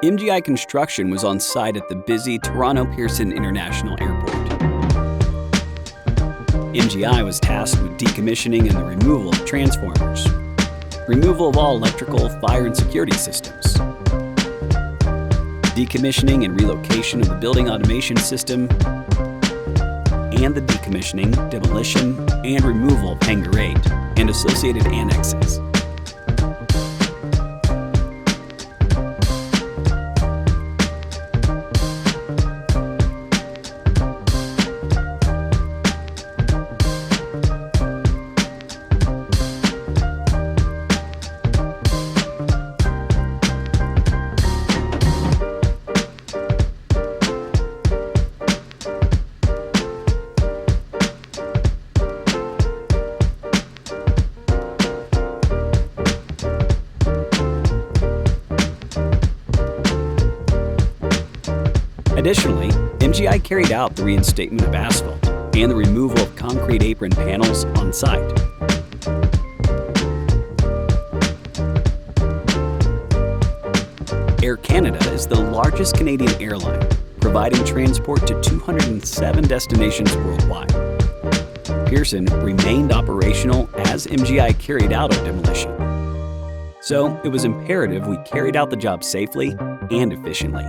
MGI Construction was on site at the busy Toronto Pearson International Airport. MGI was tasked with decommissioning and the removal of transformers, removal of all electrical, fire, and security systems, decommissioning and relocation of the building automation system, and the decommissioning, demolition, and removal of Hangar 8 and associated annexes. Additionally, MGI carried out the reinstatement of asphalt and the removal of concrete apron panels on site. Air Canada is the largest Canadian airline, providing transport to 207 destinations worldwide. Pearson remained operational as MGI carried out a demolition. So it was imperative we carried out the job safely and efficiently.